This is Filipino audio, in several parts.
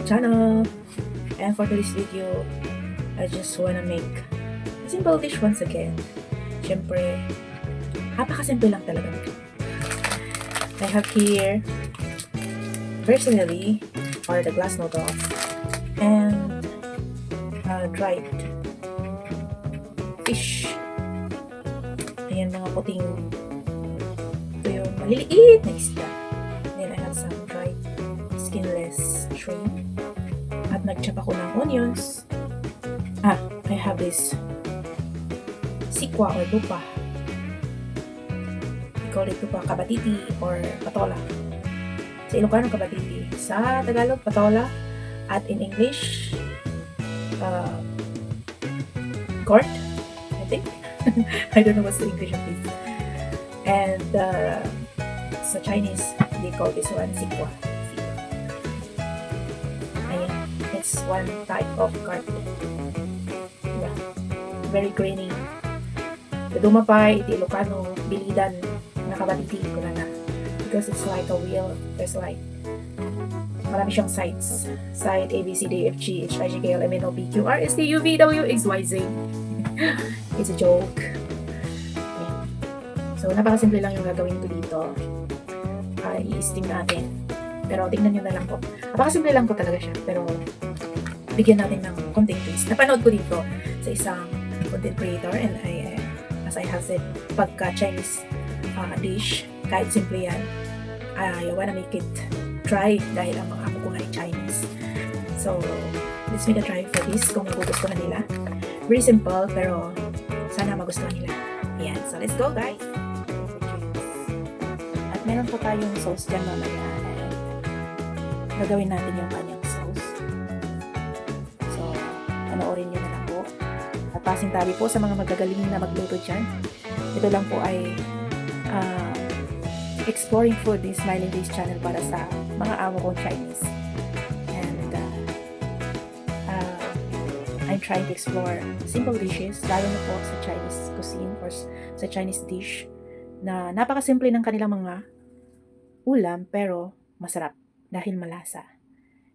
channel. And for today's video, I just wanna make a simple dish once again. Siyempre, napakasimple lang talaga. I have here personally are the glass noodles and dried fish. Ayan, mga puting ito yung maliliit na isda. Then I have some dried skinless shrimp. At nag-chop ako ng onions. I have this sikwa or lupa. We call it lupa, kabatiti or patola. Sa Ilocano, kabatiti. Sa Tagalog, patola. At in English, gourd, I think. I don't know what's the English of this. And sa Chinese, they call this one sikwa. Ayan, it's one type of gourd. Diba? Very grainy. The Dumapay, the Ilocano, bilidan, nakabatiti ko na. Because it's like a wheel. There's like marami siyang sides. Side A, B, C, D, F, G, H, I, J, K, L, M, N, O, P, Q, R, S, T, U, V, W, X, Y, Z. It's a joke. Okay. So, napakasimple lang yung gagawin ko dito. I-steam natin. Pero, tingnan nyo na lang po. Napakasimple lang po talaga siya. Pero, bigyan natin ng konting twist. Napanood ko dito sa isang content creator and as I have said, pagka Chinese dish, kahit simple yan, I wanna make it try dahil ang mga apo ko nga ay Chinese. So, let's make a try for this kung magugustuhan nila. Very simple, pero sana magustuhan nila. Ayan. So, let's go, guys! At meron po tayong sauce dyan mamaya. Gagawin natin yung kanyang sauce. So, panoorin nyo na lang po. At passing tabi po sa mga magagaling na magluto dyan. Ito lang po ay exploring food ni Smiling Days channel para sa mga amo kong Chinese. And I'm trying to explore simple dishes, lalo na po sa Chinese cuisine or sa Chinese dish na napakasimple ng kanilang mga ulam pero masarap dahil malasa.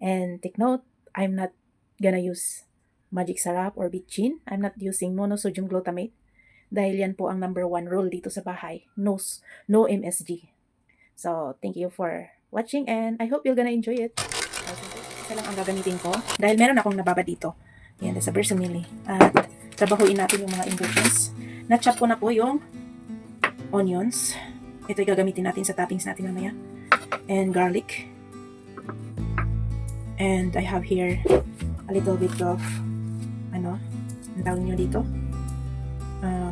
And take note, I'm not gonna use magic sarap or bitchin. I'm not using monosodium glutamate dahil yan po ang number 1 rule dito sa bahay. No MSG. So, thank you for watching and I hope you're gonna enjoy it. Isa lang ang gagamitin ko dahil meron akong nababa dito. Yan, sa personally. At trabahuin natin yung mga ingredients. Na-chop ko na po yung onions. Ito yung gagamitin natin sa toppings natin mamaya. And garlic. And I have here a little bit of ang tawag nyo dito?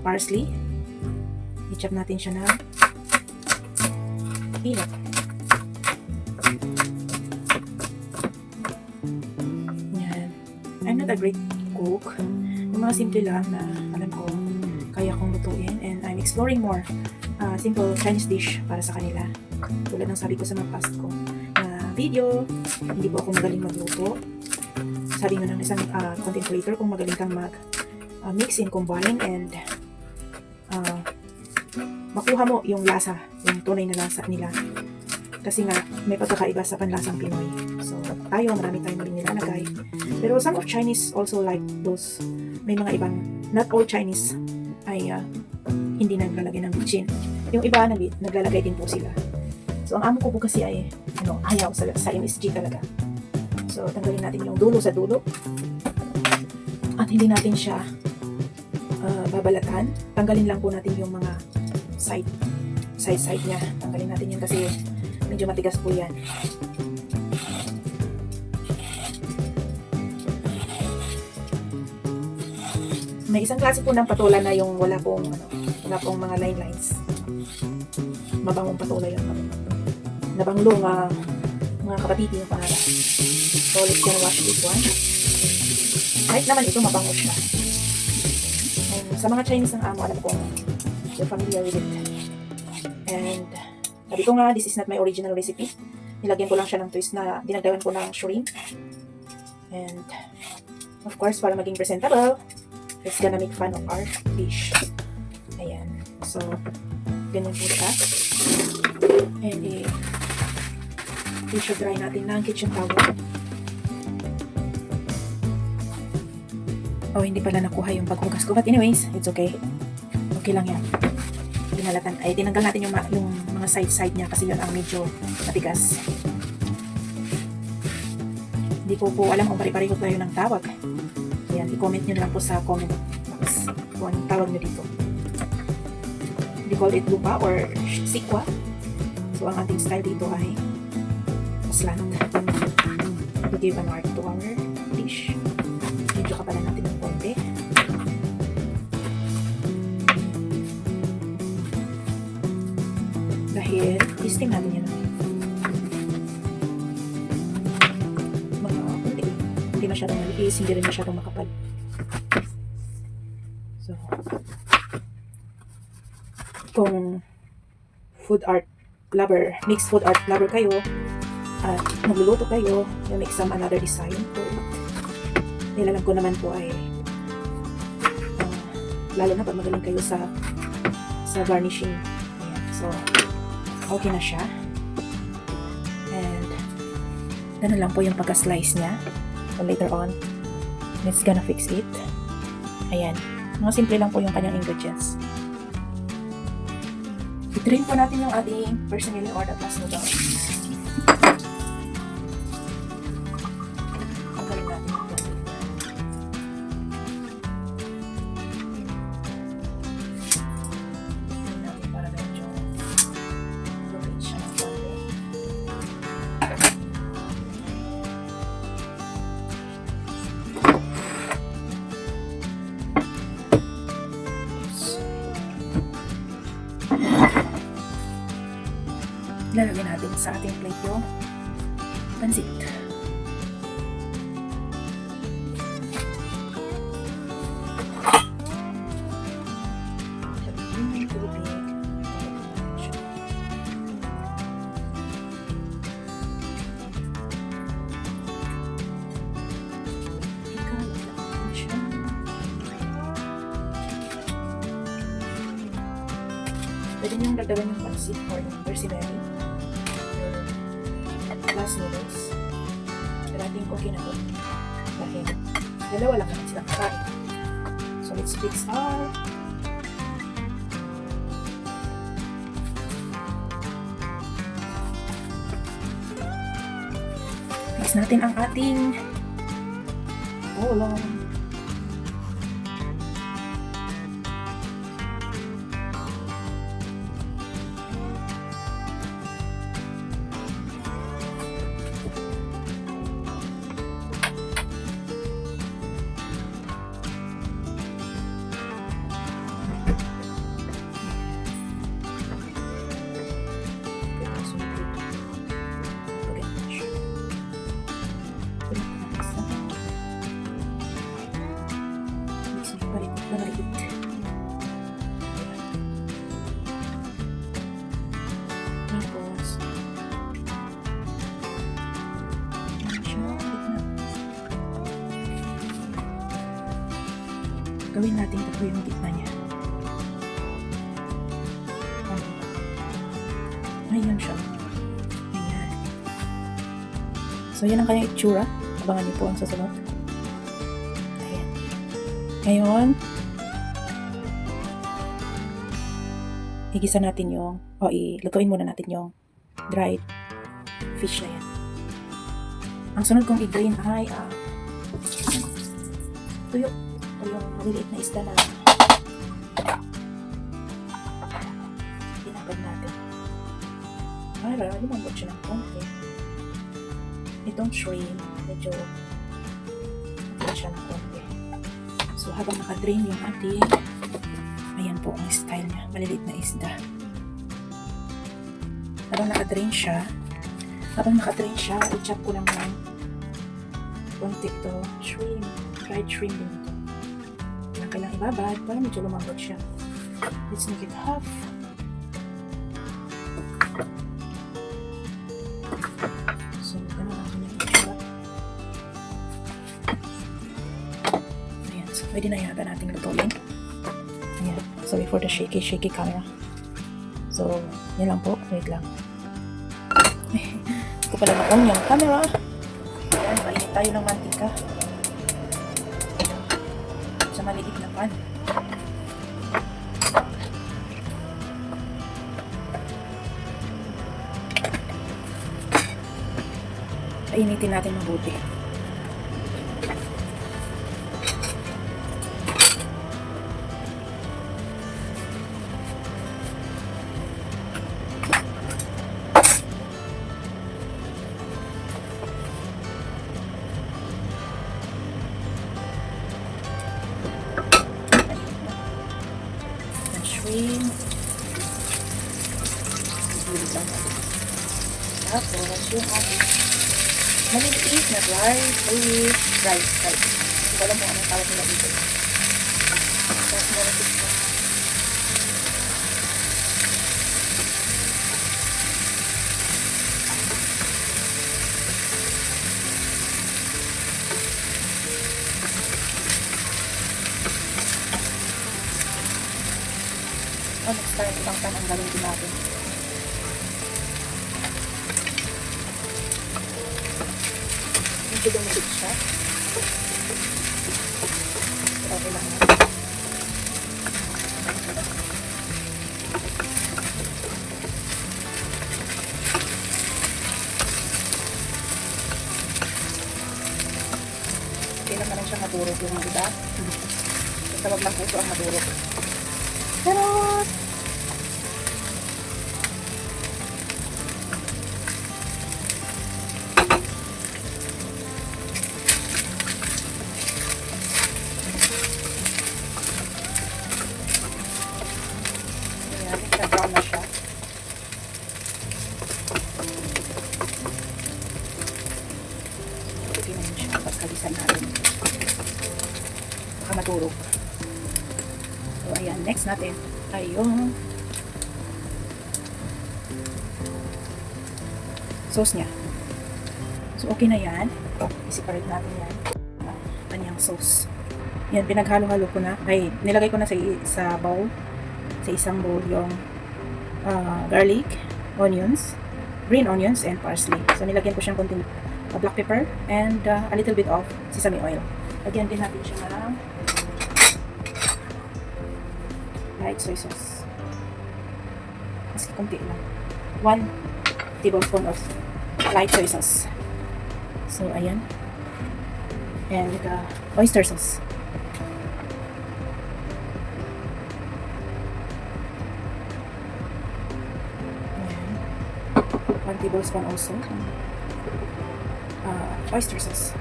Parsley. I-chop natin siya na peanut. Yan. I'm not a great cook. Yung mga simple lang na alam ko kaya kong lutuin and I'm exploring more simple Chinese dish para sa kanila. Tulad ng sabi ko sa mga past ko na video, hindi po ako magaling magluto. Sabi nga ng isang content creator, kung magaling kang mix and combine and makuha mo yung lasa, yung tunay na lasa nila. Kasi nga, may pagkakaiba sa panlasang Pinoy. So, marami tayong mali nilalagay. Pero some of Chinese also like those, may mga ibang, not all Chinese ay hindi naglalagay ng bitchin. Yung iba, naglalagay din po sila. So, ang amo ko po kasi ay, ayaw sa MSG talaga. So, tanggalin natin yung dulo sa dulo. At hindi natin siya babalatan. Tanggalin lang po natin yung mga side niya. Tanggalin natin yan kasi medyo matigas po yan. May isang klase po ng patola na yung wala pong mga lines. Mabangong patola yun. Nabanglo mga kapatid yung pangalan. So let's gonna wash this one. Kahit naman ito mabango siya. And sa mga Chinese ng amo, alam ko you're familiar with it. And sabi ko nga, this is not my original recipe. Nilagyan ko lang siya ng twist na dinagdagan ko ng shrimp. And of course, para maging presentable, it's gonna make fun of our dish. Ayan. So, ganyan po siya. And i-dry natin ng kitchen towel. Oh, hindi pala nakuha yung paghugas ko. But anyways, it's okay. Okay lang yan. Tinanggal natin yung mga side niya kasi yun ang medyo matigas. Hindi ko po alam kung pare-pareho tayo ng tawag. Ayan, i-comment nyo na lang po sa comment box kung anong tawag nyo dito. We call it lupa or sikwa. So, ang ating style dito ay slant. We give an art to our dish. Medyo kapalan natin ng konti. Dahil, i-steam natin yan. Mga konti. Hindi masyadong malipis, hindi rin masyadong makapal. So, kung food art lover, mixed food art lover kayo, at nagluluto kayo, you make some another design for it. Nilalang ko naman po ay lalo na pag magaling kayo sa varnishing. Ayan. So, okay na siya. And, ganun lang po yung pagka-slice niya. So, later on, it's gonna fix it. Ayan. Mga simple lang po yung kanyang ingredients. I-drain po natin yung ating personally ordered plus noodles. Tanggalin natin yung ito. Drain natin para medyo lumit siya ng konti. Lalagyan natin sa ating plate yung pansit. Lagyan yung tubig. Pwede niyong dagdagan yung pansit or yung persimmon. Plus noodles. Pero ating okay na ito. Dahil dalawa lang naman silang kakain. So let's fix our fix natin ang ating ulam. Gawin natin ito yung gitna niya. Ayan siya. Ayan. So, yan ang kanyang itsura. Abangan niyo po ang susunod. Ayan. Ngayon, igisa natin yung, ilutuin muna natin yung dried fish na yan. Ang sunod kong i-drain ay tuyo. O yung maliliit na isda na tinagad natin. Para lumambot siya ng konti. Itong shrimp, medyo lumambot siya ng konti. So, habang nakadrain yung ating, ayan po ang style niya, maliliit na isda. Habang nakadrain siya, i-chop ko lang ng konti ito, shrimp, dried shrimp din ito. Kailangang ibabad para medyo lumambot siya. Let's make it half. So, ganun natin yung itsura. Ayan. So, pwede na yata natin lutuin. Ayan. So, before the shaky camera. So, yan lang po. Wait lang. Hindi ko pala na-on yung camera. Ayan. Mainit tayo ng mantika. maliit na pan. Painitin natin mabuti. Shrimp. Ibulit lang natin. Tapos yung ating maliliit na rice. Hindi ko alam kung anong tawag nila dito. Tapos maliliit na. Next time, ibang pan ang gawin din natin. Medyo dumikit siya. Okay lang natin. Okay lang naman siya madurog yung iba. Basta wag lang puso ang madurog. Pero brown na siya. Okay na yun siya. Pagkalisan natin. Baka maturog. So, ayan. Next natin ay yung sauce niya. So, okay na yan. I-separate natin yan. Kanyang sauce. Yan, pinaghalo-halo ko na. Ay, nilagay ko na sa bowl. Sa isang bowl yung garlic, onions, green onions, and parsley. So, nilagyan ko siyang konting black pepper and a little bit of sesame oil. Lagyan din natin siya ng light soy sauce. Maski konti lang. 1 tablespoon of light soy sauce. So, ayan. And oyster sauce. Tablespoon also oyster sauce.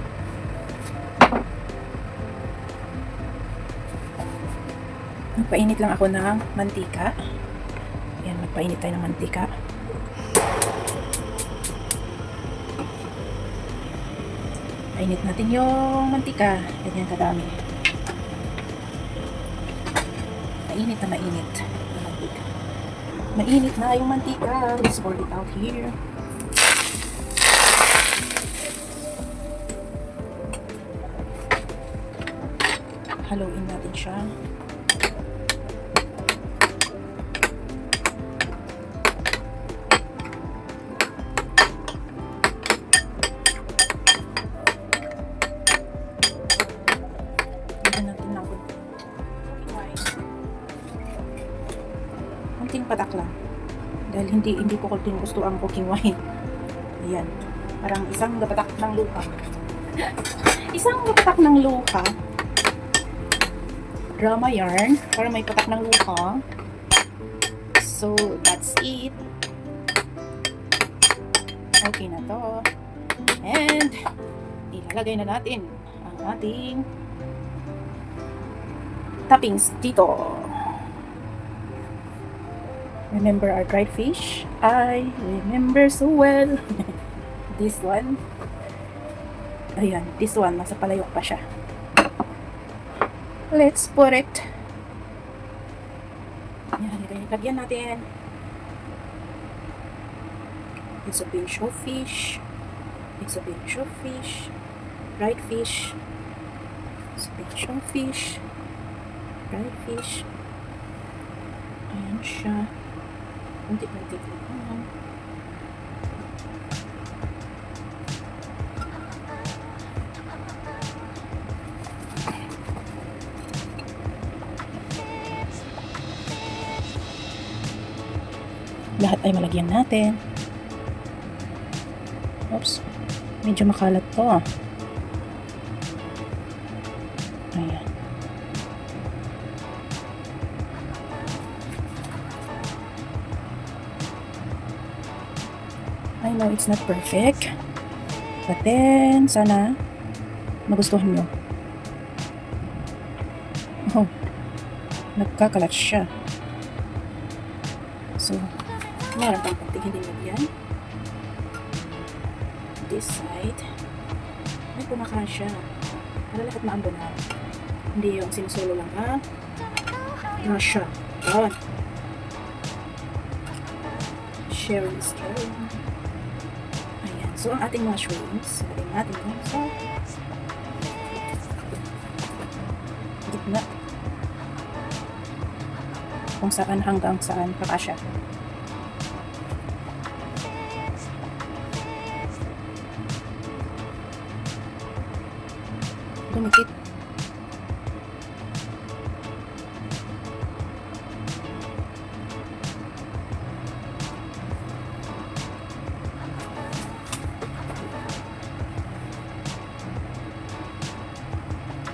Nagpainit lang ako ng mantika. Yan, magpainit tayo ng mantika. Painit natin yung mantika. Ganyan kadami. Mainit na mainit yung mantika. Mainit na yung mantika. Let's pour it out here. Haluin natin siya. Lagyan natin ng konting patak lang. Dahil hindi ko gusto ang cooking wine. Ayan. Parang isang gapatak ng lupa. Isang gapatak ng lupa. Drama yarn para may patak ng luha. So, that's it. Okay na to. And, ilalagay na natin ang ating toppings dito. Remember our dried fish? I remember so well. This one. Ayan, this one. Nasa palayok pa siya. Let's put it. Yan, lagyan natin. It's a pinch of fish. It's a pinch of fish. Dried fish. It's a pinch of fish. Dried fish. Ayan siya. Unti-unti lang. Lahat ay malagyan natin. Oops. Medyo makalat to. Ayan. I know it's not perfect. But then, sana magustuhan nyo. Oh, nagkakalat siya. So, meron pang konting hindi lagyan. This side. Ay, pumakaan siya. Para lahat maambunan. Hindi yung sinusulo lang, ha? Siya. Ayan. Sharing is caring. Ayan. So, ang ating mushrooms, lagyan natin yung sa gitna. Kung saan hanggang saan kakasya. Dumikit.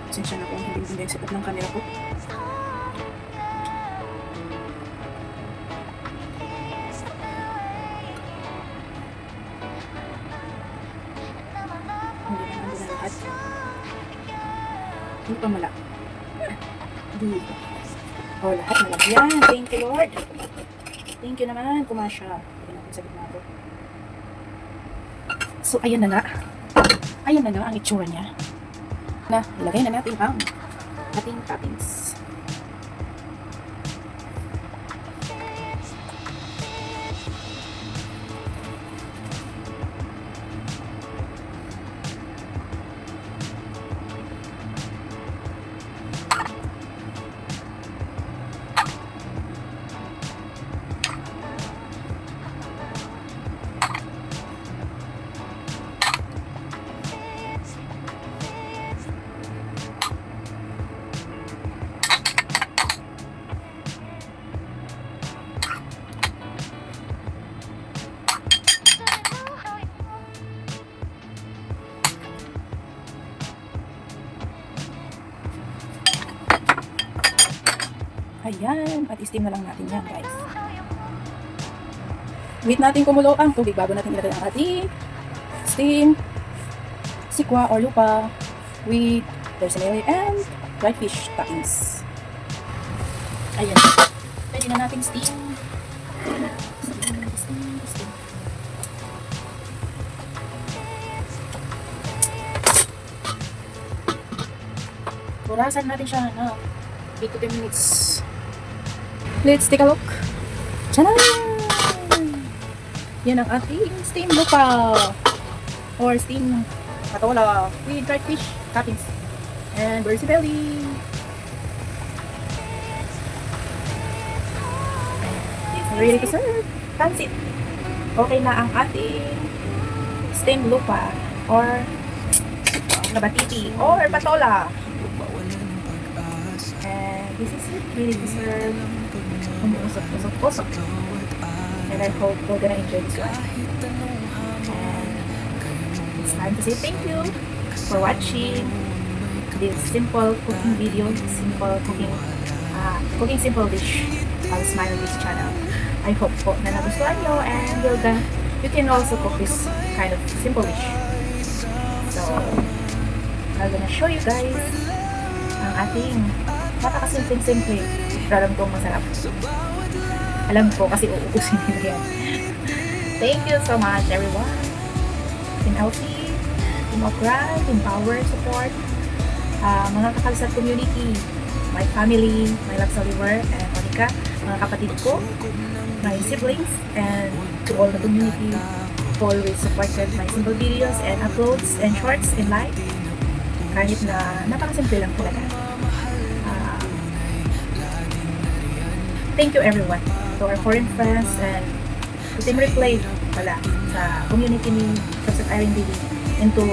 Pasensya na kung hindi yung setup ng camera ko. Hindi na lahat. Hindi pa malak. Dito. Oh, lahat malagyan. Thank you, Lord. Thank you naman. Kumasya. Tignan natin sa gitna ko. So, ayan na nga. Ayan na nga ang itsura niya. Na, ilagay na natin ang ating toppings. Ayan, at steam na lang natin yan, guys. Wait natin kumulo ang tubig bago natin ilagay ang ating steam, sikwa or lupa with rosemary and dried fish toppings. Ayan. Pwede na natin steam. Steam. Burasan natin siya na 8 to 10 minutes. Let's take a look. Tchanan! Yan ang ating steam lupa or steam patola with dried fish toppings and Bercy belly. Ready to serve. Pansit. Okay na ang ating steam lupa or nabatiti or patola. And this is it. Ready to serve. Umusok. And I hope we're gonna enjoy this one. And it's time to say thank you for watching this simple cooking video, cooking simple dish on Smile Dish channel. I hope po na nagustuhan nyo and you can also cook this kind of simple dish. So, I'm gonna show you guys ang ating napakasimpleng-simple. Alam kong masarap. Alam ko kasi uubusin nila yan. Thank you so much everyone. Team LT, Team Okra, Team Power Support, mga kakalsat community, my family, my Love Oliver and Monica, mga kapatid ko, my siblings, and to all the community who always supported my simple videos and uploads and shorts in live. Kahit na napakasimple lang talaga. Thank you everyone, to our foreign friends and to Team Replay pala sa community ni Joseph Irene Billy and to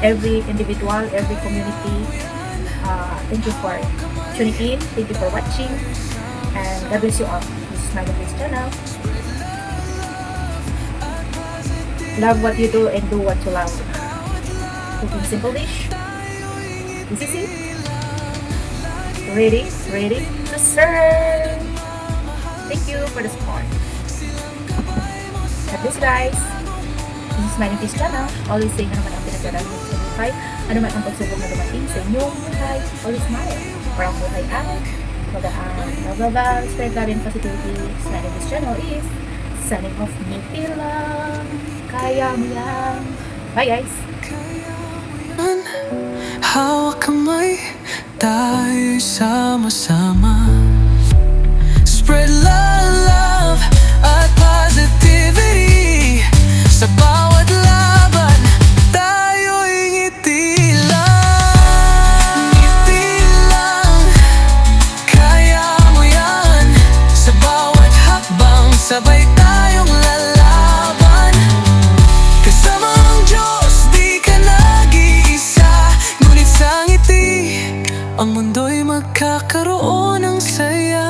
every individual, every community. Thank you for tuning in, thank you for watching, and God bless you all. This is my name is channel. Love what you do and do what you love. Cooking simple dish. This is it. Ready to serve. Thank you for the support. God bless guys. This is my name is channel. Always say na naman ang pinagdadaan mo sa buhay. Ano man ang pagsubok na dumating sa inyong buhay. Always smile. Parang buhay ay magaan. Blah. Spread love and positivity. My name is channel is signing off Niti lang. Kaya mo yan. Bye guys. Hawak kamay, tayo'y sama-sama. Spread love at positivity. Sa bawat laban, tayo'y ngiti lang. Ngiti lang, kaya mo yan. Sa bawat hakbang, sabay tayong lalaban. Kasama ang Diyos, di ka nag-iisa. Ngunit sa ngiti, ang mundo'y magkakaroon ng saya.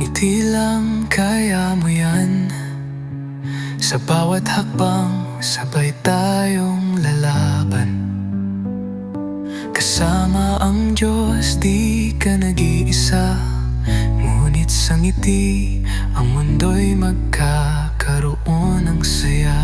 Ngiti lang, kaya mo yan. Sa bawat hakbang, sabay tayong lalaban. Kasama ang Diyos, di ka nag-iisa. Ngunit sa ngiti, ang mundo'y magkakaroon ng saya.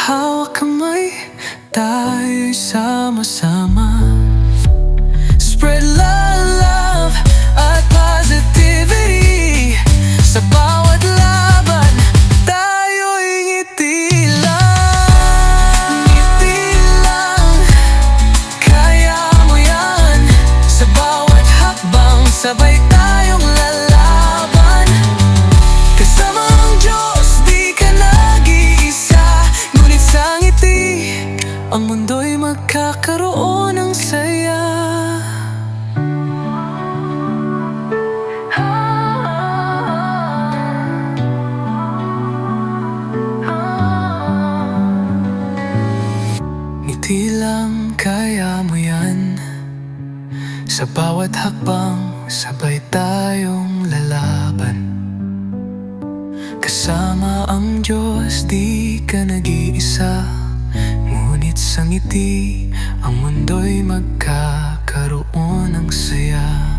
Hawak kamay, tayo'y sama-sama. Spread love at positivity. Sa bawat laban, tayo'y ngiti lang. Ngiti lang, kaya mo yan. Sa bawat hakbang, sabay tayong lalaban. Kasama ang Diyos, di ka nag-iisa. Ngunit sa ngiti, ang mundo'y magkakaroon ng saya. Ngiti lang, kaya mo yan. Sa bawat hakbang, sabay tayong lalaban. Kasama ang Diyos, di ka nag-iisa. Ngunit sa ngiti, ang mundo'y magkakaroon ng saya.